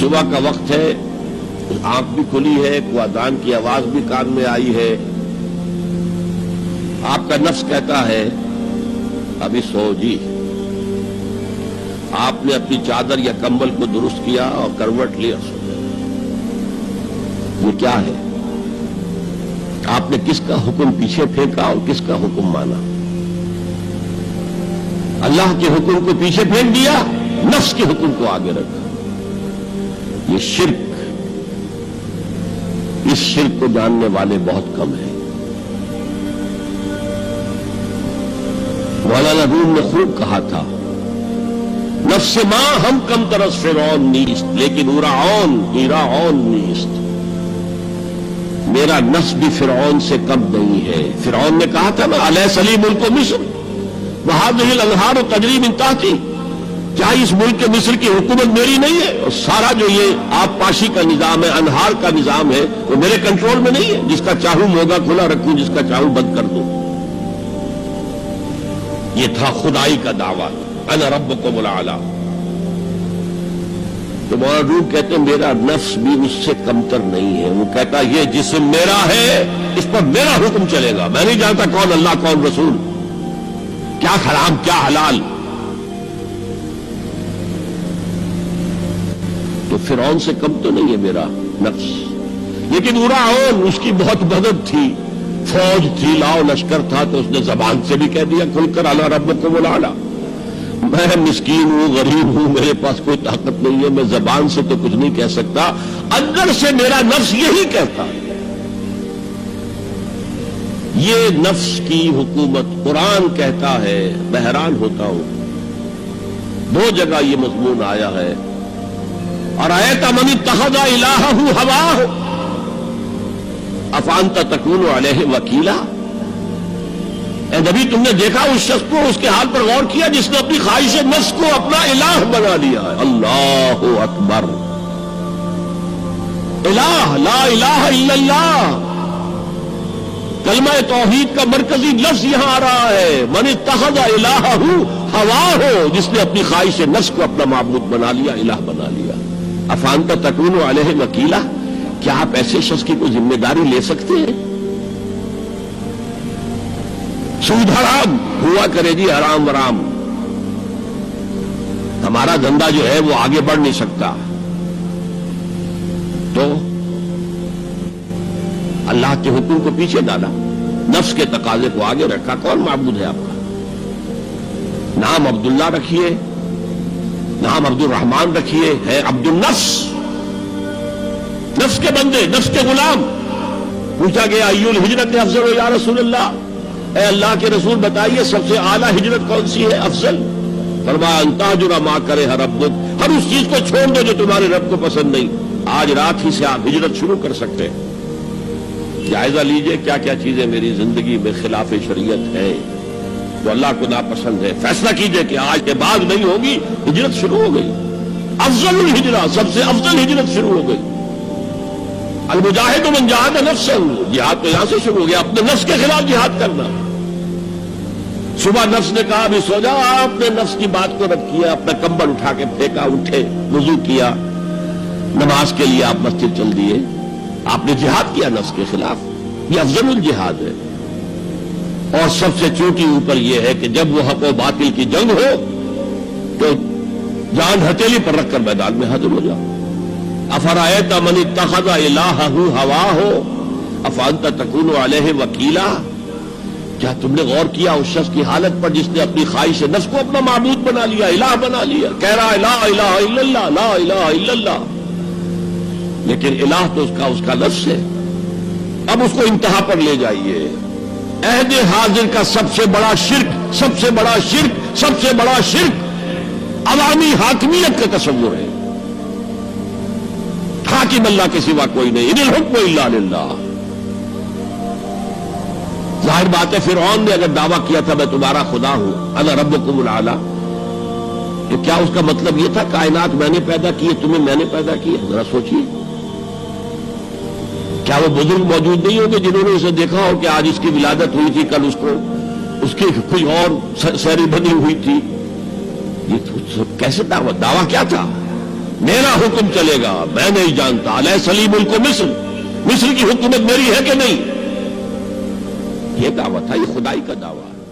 صبح کا وقت ہے، آنکھ بھی کھلی ہے، اذان کی آواز بھی کان میں آئی ہے، آپ کا نفس کہتا ہے ابھی سو جی. آپ نے اپنی چادر یا کمبل کو درست کیا اور کروٹ لیا سو گئے. یہ کیا ہے؟ آپ نے کس کا حکم پیچھے پھینکا اور کس کا حکم مانا؟ اللہ کے حکم کو پیچھے پھینک دیا، نفس کے حکم کو آگے رکھا. یہ شرک، اس شرک کو جاننے والے بہت کم ہیں. مولانا روم نے خوب کہا تھا، نفس ماں ہم کم ترس فرعون نیست لیکن ایراعون نیست. میرا نفس بھی فرعون سے کم نہیں ہے. فرعون نے کہا تھا نا الیس لی ملک مصر وہذہ الانہار تجری من تحتی، کیا اس ملک مصر کی حکومت میری نہیں ہے؟ اور سارا جو یہ آب پاشی کا نظام ہے، انہار کا نظام ہے، وہ میرے کنٹرول میں نہیں ہے. جس کا چاہوں موگا کھلا رکھوں، جس کا چاہوں بند کر دوں. یہ تھا خدائی کا دعویٰ، انا ربکم الاعلی. تو مولانا روم کہتے ہیں میرا نفس بھی اس سے کمتر نہیں ہے. وہ کہتا یہ جسم میرا ہے، اس پر میرا حکم چلے گا. میں نہیں جانتا کون اللہ کون رسول، کیا حرام کیا حلال. تو فرعون سے کم تو نہیں ہے میرا نفس. لیکن ایراعون اس کی بہت مدد تھی، فوج تھی، لاؤ لشکر تھا، تو اس نے زبان سے بھی کہہ دیا کھل کر انا ربکم الاعلی. میں مسکین ہوں، غریب ہوں، میرے پاس کوئی طاقت نہیں ہے، میں زبان سے تو کچھ نہیں کہہ سکتا، اندر سے میرا نفس یہی کہتا ہے. یہ نفس کی حکومت قرآن کہتا ہے. میں حیران ہوتا ہوں، دو جگہ یہ مضمون آیا ہے. ارأیت من اتخذ الہہ ہواہ افانت تکون علیہ وکیلا. اے نبی تم نے دیکھا اس شخص کو، اس کے حال پر غور کیا جس نے اپنی خواہش نفس کو اپنا الہ بنا لیا ہے. اللہ اکبر. الہ، لا الہ الا اللہ. کلمہ توحید کا مرکزی لفظ یہاں آ رہا ہے. من اتخذ الہہ ہواہ، جس نے اپنی خواہش نفس کو اپنا معبود بنا لیا، الہ بنا لیا. افانت تکون علیہ وکیلا، کیا آپ ایسے شخص کی کوئی ذمہ داری لے سکتے ہیں؟ سود حرام ہوا کرے جی، حرام ورام. ہمارا دھندا جو ہے وہ آگے بڑھ نہیں سکتا. تو اللہ کے حکم کو پیچھے ڈالا، نفس کے تقاضے کو آگے رکھا. کون معبود ہے آپ کا؟ نام عبداللہ رکھیے، نام عبد الرحمان رکھیے، ہے عبد النفس، نفس کے بندے، نفس کے غلام. پوچھا گیا ایو الہجرت افضل یا رسول اللہ، اے اللہ کے رسول بتائیے سب سے اعلیٰ ہجرت کون سی ہے، افضل؟ فرمایا ان تہجر ما کرہ ربک، ہر اس چیز کو چھوڑ دو جو تمہارے رب کو پسند نہیں. آج رات ہی سے آپ ہجرت شروع کر سکتے ہیں. جائزہ لیجئے کیا کیا چیزیں میری زندگی میں خلاف شریعت ہے، جو اللہ کو ناپسند ہے. فیصلہ کیجئے کہ آج کے بعد نہیں ہوگی. ہجرت شروع ہو گئی. افضل الہجرہ، سب سے افضل ہجرت شروع ہو گئی. المجاہد من جاہد نفسہ، جہاد تو یہاں سے شروع ہو گیا، اپنے نفس کے خلاف جہاد کرنا. صبح نفس نے کہا ابھی سو جاؤ، آپ نے نفس کی بات کو رد کیا، اپنا کمبل اٹھا کے پھینکا، اٹھے، وضو کیا، نماز کے لیے آپ مسجد چل دیے. آپ نے جہاد کیا نفس کے خلاف. یہ افضل الجہاد ہے. اور سب سے چوٹی اوپر یہ ہے کہ جب وہ حق و باطل کی جنگ ہو تو جان ہتھیلی پر رکھ کر میدان میں حاضر ہو جاؤ. افرأیت من اتخذ الہہ ہواہ افانت تکون علیہ وکیلا. کیا تم نے غور کیا اس شخص کی حالت پر جس نے اپنی خواہش نفس کو اپنا معبود بنا لیا، الہ بنا لیا؟ کہہ رہا ہے لا الہ الا اللہ، لا الہ الا اللہ، لیکن الہ تو اس کا نفس ہے. اب اس کو انتہا پر لے جائیے. عہد حاضر کا سب سے بڑا شرک، سب سے بڑا شرک، سب سے بڑا شرک عوامی حاکمیت کا تصور ہے. حاکم اللہ کے سوا کوئی نہیں، ان الحکم الا للہ. ظاہر بات ہے فرعون نے اگر دعویٰ کیا تھا میں تمہارا خدا ہوں، انا ربکم الاعلی، تو کیا اس کا مطلب یہ تھا کائنات میں نے پیدا کی ہے، تمہیں میں نے پیدا کی ہے؟ ذرا سوچیے. کیا وہ بزرگ موجود نہیں ہوں گے جنہوں نے اسے دیکھا ہو کہ آج اس کی ولادت ہوئی تھی، کل اس کی کوئی اور سیری بنی ہوئی تھی؟ یہ کیسے دعویٰ کیا تھا؟ میرا حکم چلے گا، میں نہیں جانتا، الیس لی ملک مصر، مصر کی حکومت میری ہے کہ نہیں؟ یہ دعویٰ تھا، یہ خدائی کا دعویٰ ہے۔